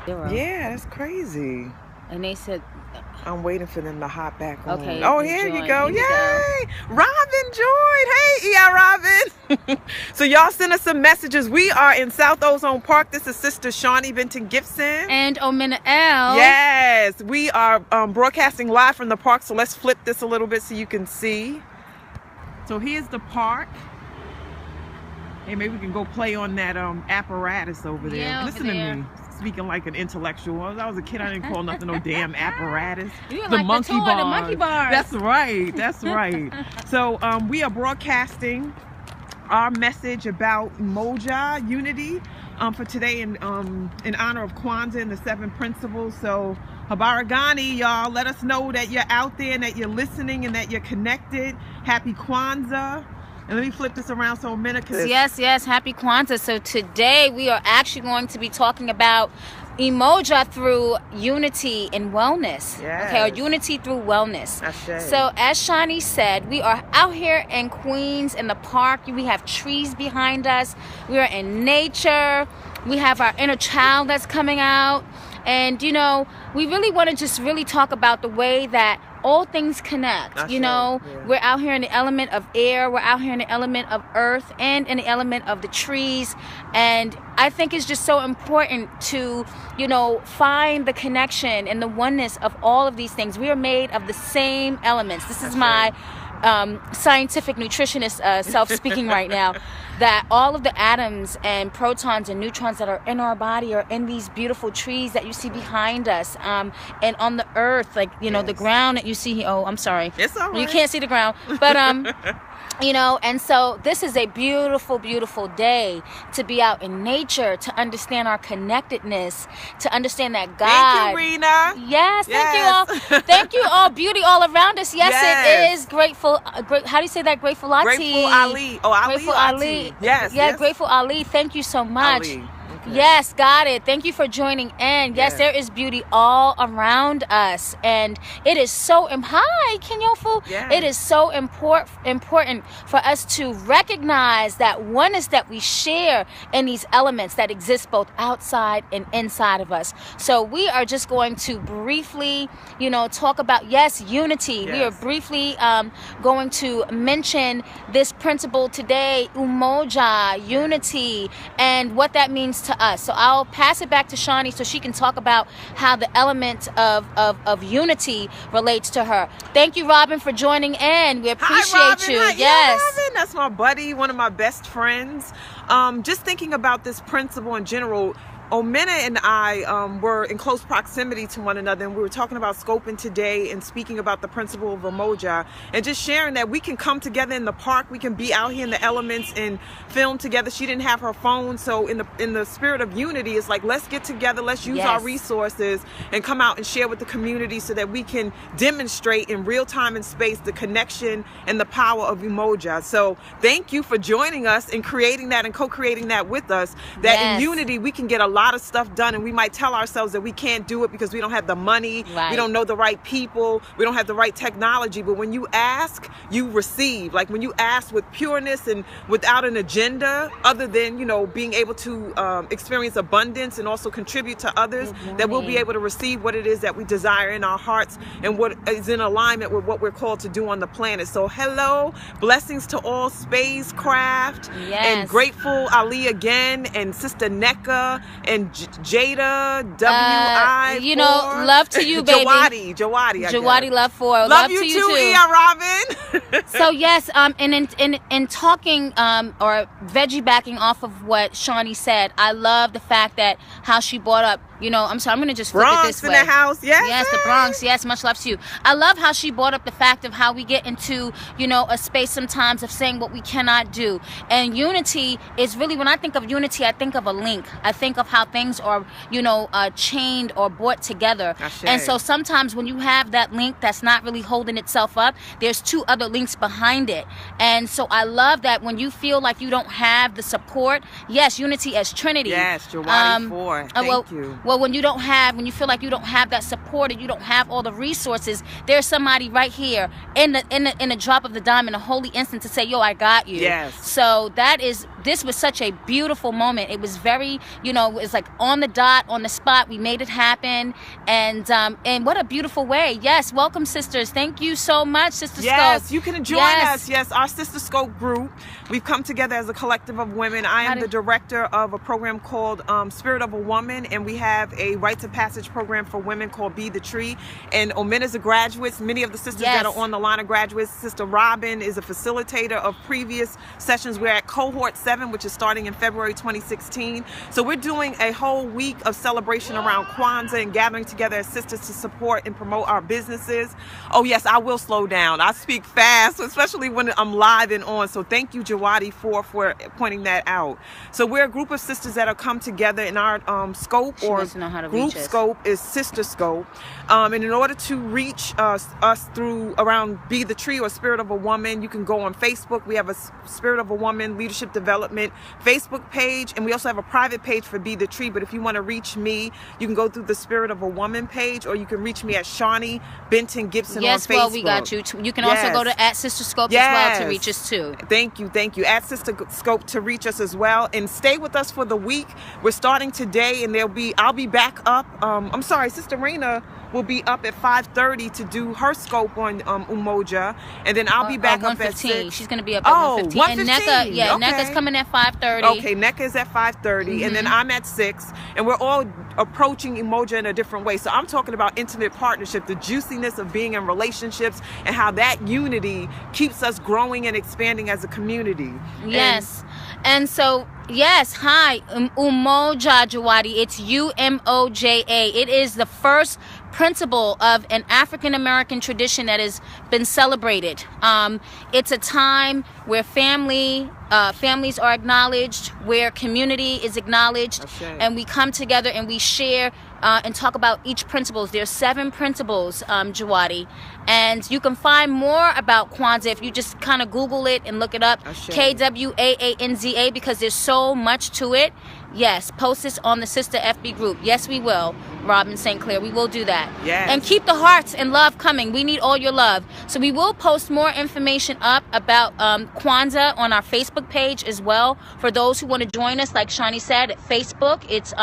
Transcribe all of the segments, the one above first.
Yeah, that's crazy. And they said, I'm waiting for them to hop back on. Okay, Oh, you here you joined. go. Here you Yay! Robin joined. Hey, Robin. So y'all send us some messages. We are in South Ozone Park. This is Sister Shawnee Benton Gibson. And Omena L. Yes, we are broadcasting live from the park. So let's flip this a little bit so you can see. So here's the park. Hey, maybe we can go play on that apparatus over there. Yeah, Listen over to there. me. Speaking like an intellectual. When I was a kid, I didn't call nothing no damn apparatus. You The like monkey the toy, bars. the monkey bars. That's right. That's right. So we are broadcasting our message about Umoja unity for today in honor of Kwanzaa and the 7 principles. So Habaragani, y'all, let us know that you're out there and that you're listening and that you're connected. Happy Kwanzaa. And let me flip this around so a minute. Yes, happy Kwanzaa. So today we are actually going to be talking about Umoja through unity and wellness. Yes. Okay, or unity through wellness. Ashe. So as Shawnee said, we are out here in Queens in the park. We have trees behind us. We are in nature. We have our inner child that's coming out. And, you know, we really want to just really talk about the way that all things connect. Ashe. You know, Yeah. we're out here in the element of air. We're out here in the element of earth and in the element of the trees. And I think it's just so important to, you know, find the connection and the oneness of all of these things. We are made of the same elements. This is Ashe. my scientific nutritionist self-speaking right now, that all of the atoms and protons and neutrons that are in our body are in these beautiful trees that you see behind us, and on the earth, like, you know, the Yes. ground that you see. Oh, I'm sorry, It's all right. you can't see the ground, but you know, and so this is a beautiful, beautiful day to be out in nature, to understand our connectedness, to understand that God. Thank you, Rena. Yes, thank you Yes. all. Thank you all, beauty all around us. Yes, Yes. it is grateful. How do you say that? Grateful Ali. Grateful Ali. Oh, Ali. Grateful Ati. Ali. Yes. Yeah, yes. Grateful Ali. Thank you so much. Ali. Okay. Yes, got it. Thank you for joining in. Yes, Yes. there is beauty all around us, and it is so hi, Kenyofu. Yes. It is so important for us to recognize that oneness that we share in these elements that exist both outside and inside of us. So we are just going to briefly, you know, talk about unity. We are Yes. briefly going to mention this principle today, Umoja, unity, and what that means to us. So I'll pass it back to Shawnee so she can talk about how the element of unity relates to her. Thank you, Robin, for joining in. We appreciate Hi, Robin. you. Hi. Yes. Yeah, Robin, that's my buddy, one of my best friends. Just thinking about this principle in general, Omena and I were in close proximity to one another, and we were talking about scoping today and speaking about the principle of Umoja and just sharing that we can come together in the park, we can be out here in the elements and film together. She didn't have her phone, so in the spirit of unity, it's like, let's get together, let's use our Yes. resources and come out and share with the community so that we can demonstrate in real time and space the connection and the power of Umoja. So thank you for joining us and creating that and co-creating that with us, that Yes. in unity we can get a lot of stuff done, and we might tell ourselves that we can't do it because we don't have the money, Right. we don't know the right people, we don't have the right technology. But when you ask, you receive. Like when you ask with pureness and without an agenda other than, you know, being able to experience abundance and also contribute to others, that we'll be morning. able to receive what it is that we desire in our hearts and what is in alignment with what we're called to do on the planet. So hello, blessings to all spacecraft, Yes. and grateful Ali again, and Sister Neka, and Jada, W.I. you know, love to you, baby. Jawadi, I Jawadi, guess. love for Love you to too, Ia Robin. So yes, and in talking or veggie backing off of what Shawnee said, I love the fact that how she brought up, you know, I'm sorry, I'm gonna just flip it Bronx this in way. the house, yes. Yes, the Bronx. Yes, much love to you. I love how she brought up the fact of how we get into, you know, a space sometimes of saying what we cannot do. And unity is really, when I think of unity, I think of a link. I think of how things are, you know, chained or brought together. Ashe. And so sometimes when you have that link that's not really holding itself up, there's 2 other links behind it. And so I love that when you feel like you don't have the support, yes, unity as Trinity. Yes, Jawadi 4. Thank you. Well, when you feel like you don't have that support and you don't have all the resources, there's somebody right here in the drop of the dime, in a holy instant, to say, yo, I got you. Yes. So that is this was such a beautiful moment. It was very, you know, it was like on the dot, on the spot. We made it happen, and what a beautiful way. Yes, welcome, sisters. Thank you so much, Sister Scope. Yes, you can join us. Yes, our Sister Scope group. We've come together as a collective of women. I am the director of a program called Spirit of a Woman, and we have a rites of passage program for women called Be the Tree. And Omena's a graduates. Many of the sisters that are on the line are graduates. Sister Robin is a facilitator of previous sessions. We're at cohort 7, which is starting in February 2016. So we're doing a whole week of celebration around Kwanzaa and gathering together as sisters to support and promote our businesses. Oh yes, I will slow down. I speak fast, especially when I'm live and on. So thank you, Jawadi, for pointing that out. So we're a group of sisters that have come together, in our scope or group scope is Sister Scope. And in order to reach us through around Be the Tree or Spirit of a Woman, you can go on Facebook. We have a Spirit of a Woman Leadership Development Facebook page, and we also have a private page for Be the Tree. But if you want to reach me, you can go through the Spirit of a Woman page, or you can reach me at Shawnee Benton Gibson on Facebook. Yes, well, we got you. You can also go to @SisterScope as well to reach us too. Thank you. @SisterScope to reach us as well, and stay with us for the week. We're starting today, and I'll be back up. I'm sorry, Sister Raina will be up at 5:30 to do her scope on Umoja, and then I'll be back up at 6. She's going to be up at 1:15. And NECA, NECA's coming at 5:30. Okay, NECA is at 5:30, and then I'm at 6, and we're all approaching Umoja in a different way. So I'm talking about intimate partnership, the juiciness of being in relationships, and how that unity keeps us growing and expanding as a community. Yes. And so, yes, hi, Umoja Jawadi. It's Umoja. It is the first principle of an African American tradition that has been celebrated. It's a time where families are acknowledged, where community is acknowledged, and we come together and we share and talk about each principles. There's 7 principles, Jawadi, and you can find more about Kwanzaa if you just kind of Google it and look it up, KWAANZA, because there's so much to it. Yes, post this on the Sister FB group. Yes, we will, Robin St. Clair. We will do that. Yes. And keep the hearts and love coming. We need all your love. So we will post more information up about Kwanzaa on our Facebook page as well. For those who want to join us, like Shawnee said, at Facebook, it's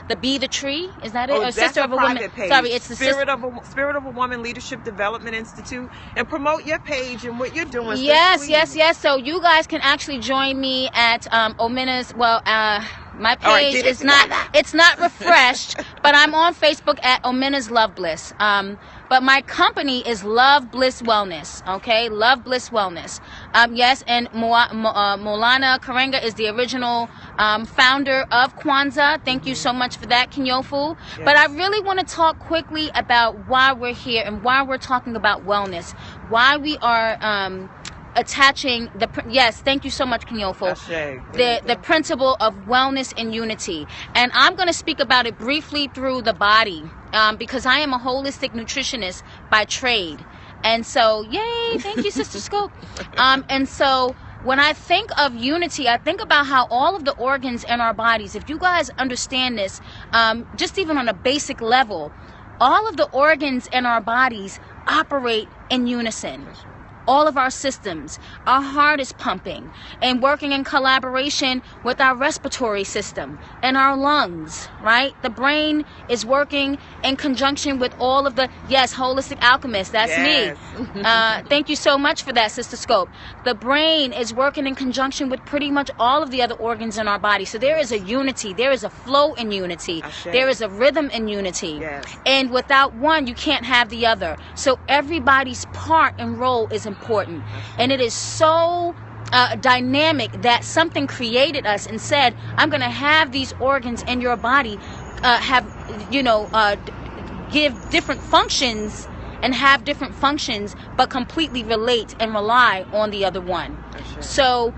the Be the Tree. Is that it? Or Sister of a Woman. Page. Sorry, it's the Spirit of a Woman Leadership Development Institute. And promote your page and what you're doing. Yes. So you guys can actually join me at Omena's, my page is not refreshed, but I'm on Facebook at Omena's Love Bliss. But my company is Love Bliss Wellness, okay? Love Bliss Wellness. Yes, and Molana Karenga is the original founder of Kwanzaa. Thank you so much for that, Kinyofu. Yes. But I really want to talk quickly about why we're here and why we're talking about wellness, why we are attaching thank you so much, Kinyofu. The principle of wellness and unity. And I'm going to speak about it briefly through the body, because I am a holistic nutritionist by trade. And so, yay, thank you, Sister Scope. And so when I think of unity, I think about how all of the organs in our bodies, if you guys understand this, just even on a basic level, all of the organs in our bodies operate in unison. All of our systems, our heart is pumping and working in collaboration with our respiratory system and our lungs, right? The brain is working in conjunction with all of the, holistic alchemist, that's me. Thank you so much for that, Sister Scope. The brain is working in conjunction with pretty much all of the other organs in our body. So there is a unity, there is a flow in unity, there is a rhythm in unity. And without one, you can't have the other. So everybody's part and role is important, and it is so dynamic that something created us and said, I'm going to have these organs in your body give different functions and have different functions, but completely relate and rely on the other one. So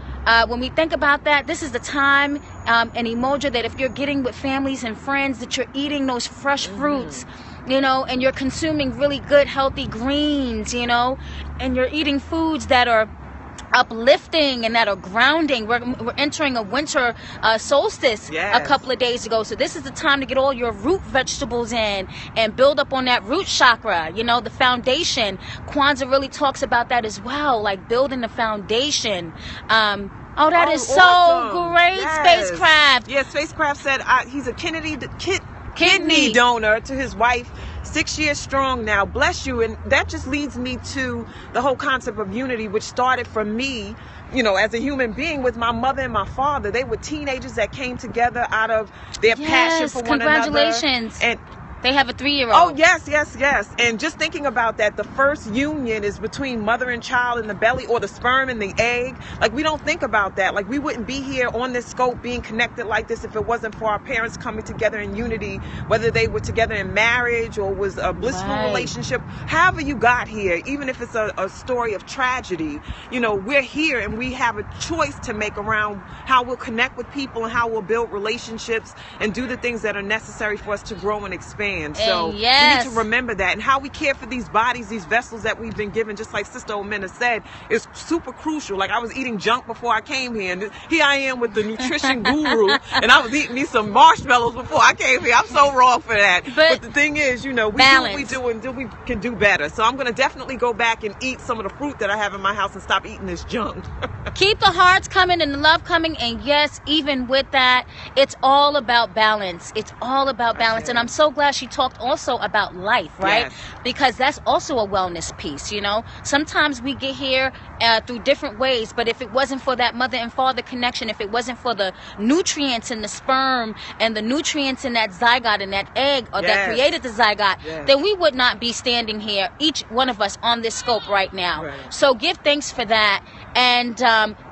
when we think about that, this is the time and Umoja that if you're getting with families and friends, that you're eating those fresh fruits, and you're consuming really good, healthy greens, and you're eating foods that are uplifting and that are grounding. We're entering a winter solstice a couple of days ago, so this is the time to get all your root vegetables in and build up on that root chakra, the foundation. Kwanzaa really talks about that as well, like building the foundation. Oh, that is so awesome. great, Yes. Spacecraft. Yeah, Spacecraft said he's a kidney donor to his wife, 6 years strong now. Bless you. And that just leads me to the whole concept of unity, which started for me, you know, as a human being with my mother and my father. They were teenagers that came together out of their passion for one another. Congratulations. And they have a 3-year-old. Oh, yes. And just thinking about that, the first union is between mother and child in the belly, or the sperm and the egg. Like, we don't think about that. Like, we wouldn't be here on this scope being connected like this if it wasn't for our parents coming together in unity, whether they were together in marriage or was a blissful relationship. However you got here, even if it's a story of tragedy, you know, we're here and we have a choice to make around how we'll connect with people and how we'll build relationships and do the things that are necessary for us to grow and expand. So we need to remember that, and how we care for these bodies, these vessels that we've been given, just like Sister Omena said, is super crucial. Like, I was eating junk before I came here, and here I am with the nutrition guru, and I was eating me some marshmallows before I came here. I'm so wrong for that. But the thing is, you know, we do what we do until we can do better. So I'm going to definitely go back and eat some of the fruit that I have in my house and stop eating this junk. Keep the hearts coming and the love coming. And yes, even with that, it's all about balance. It's all about balance. Okay. And I'm so glad she talked also about life, right? Yes. Because that's also a wellness piece, you know. Sometimes we get here through different ways, but if it wasn't for that mother and father connection, if it wasn't for the nutrients in the sperm and the nutrients in that zygote and that egg, or that created the zygote, then we would not be standing here, each one of us, on this scope right now. Right. So give thanks for that. And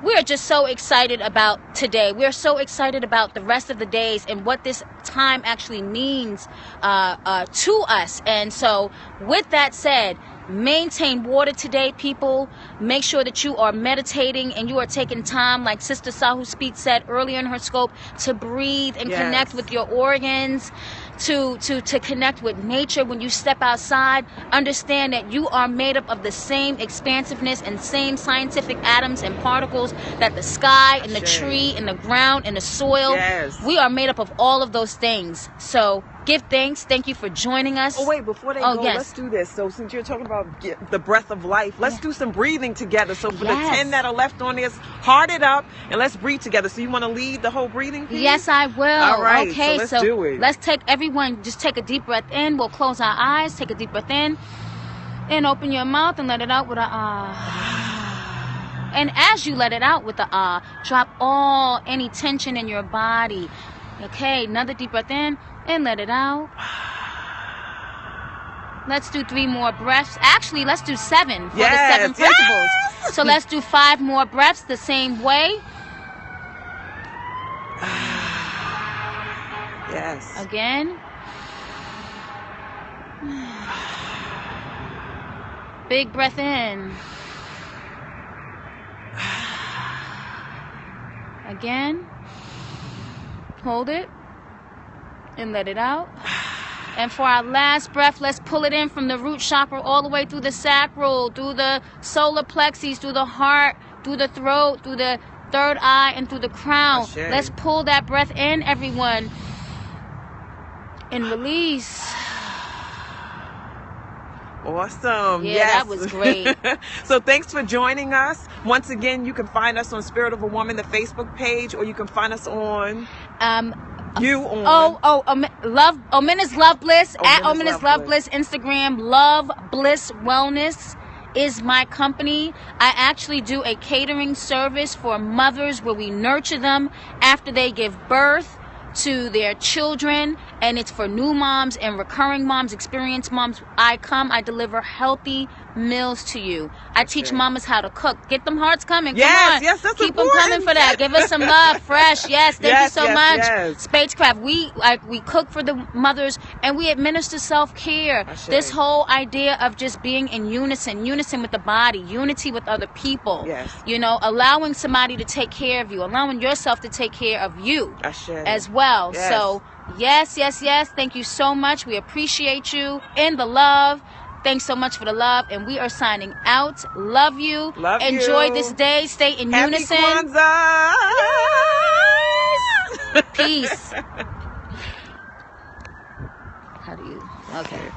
we're just so excited about today. We're so excited about the rest of the days and what this time actually means to us. And so with that said, maintain water today, people. Make sure that you are meditating and you are taking time, like Sister Sahu Speed said earlier in her scope, to breathe and connect with your organs, to connect with nature. When you step outside, understand that you are made up of the same expansiveness and same scientific atoms and particles that the sky and the tree and the ground and the soil. Yes. We are made up of all of those things. So give thanks. Thank you for joining us. Oh, wait, before they go, let's do this. So since you're talking about the breath of life, let's do some breathing together. So for the 10 that are left on this, heart it up and let's breathe together. So you want to lead the whole breathing piece? Yes, I will. All right, okay, so let's do it. Let's take, everyone, just take a deep breath in. We'll close our eyes. Take a deep breath in. And open your mouth and let it out with a ah. And as you let it out with the ah, drop any tension in your body. Okay, another deep breath in. And let it out. Let's do 3 more breaths. Actually, let's do 7 for the 7 principles. Yes! So let's do 5 more breaths the same way. Yes. Again. Big breath in. Again. Hold it. And let it out. And for our last breath, let's pull it in from the root chakra all the way through the sacral, through the solar plexus, through the heart, through the throat, through the third eye, and through the crown. Let's pull that breath in, everyone. And release. Awesome. Yeah, that was great. So thanks for joining us. Once again, you can find us on Spirit of a Woman, the Facebook page, or you can find us on... Omena's Love Bliss, at Omena's Love Bliss, Instagram, Love Bliss Wellness is my company. I actually do a catering service for mothers where we nurture them after they give birth to their children, and it's for new moms and recurring moms, experienced moms. I deliver healthy meals to you. I teach mamas how to cook. Get them hearts coming. Come on. Yes, that's Keep them coming for that. Give us some love. Fresh. Yes, thank you so much. Spacecraft. We cook for the mothers and we administer self-care. This whole idea of just being in unison with the body, unity with other people. Yes. You know, allowing somebody to take care of you, allowing yourself to take care of you as well. Yes. So yes. Thank you so much. We appreciate you and the love. Thanks so much for the love, and we are signing out. Love you. Enjoy this day. Stay in unison. Kwanzaa. Yes. Peace. How do you? Okay.